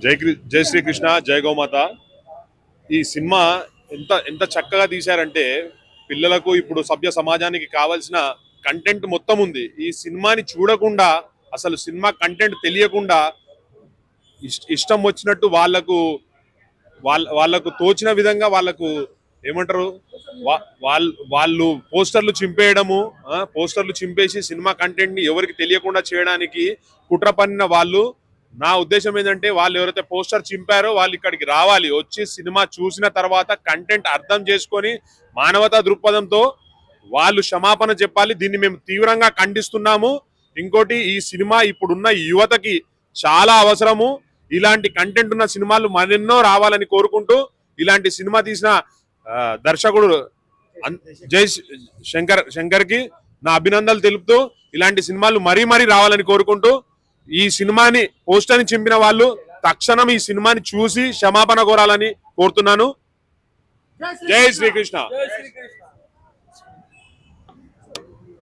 జై శ్రీకృష్ణ, జై గోమాత. ఈ సినిమా ఎంత ఎంత చక్కగా తీశారంటే పిల్లలకు ఇప్పుడు సభ్య సమాజానికి కావాల్సిన కంటెంట్ మొత్తం ఉంది. ఈ సినిమాని చూడకుండా అసలు సినిమా కంటెంట్ తెలియకుండా ఇష్టం వచ్చినట్టు వాళ్ళకు తోచిన విధంగా వాళ్ళకు ఏమంటారు వాళ్ళు పోస్టర్లు చింపేయడము, పోస్టర్లు చింపేసి సినిమా కంటెంట్ ని ఎవరికి తెలియకుండా చేయడానికి కుట్ర పన్నిన వాళ్ళు. నా ఉద్దేశం ఏంటంటే వాళ్ళు ఎవరైతే పోస్టర్ చింపారో వాళ్ళు ఇక్కడికి రావాలి, వచ్చి సినిమా చూసిన తర్వాత కంటెంట్ అర్థం చేసుకొని మానవతా దృక్పథంతో వాళ్ళు క్షమాపణ చెప్పాలి. దీన్ని మేము తీవ్రంగా ఖండిస్తున్నాము. ఇంకోటి, ఈ సినిమా ఇప్పుడున్న యువతకి చాలా అవసరము. ఇలాంటి కంటెంట్ ఉన్న సినిమాలు మరెన్నో రావాలని కోరుకుంటూ, ఇలాంటి సినిమా తీసిన దర్శకుడు జై శంకర్ కి నా అభినందనలు తెలుపుతూ, ఇలాంటి సినిమాలు మరీ మరీ రావాలని కోరుకుంటూ, ఈ సినిమాని పోస్టర్ని చింపిన వాళ్ళు తక్షణం ఈ సినిమాని చూసి క్షమాపణ కోరాలని కోరుతున్నాను. జై శ్రీకృష్ణ.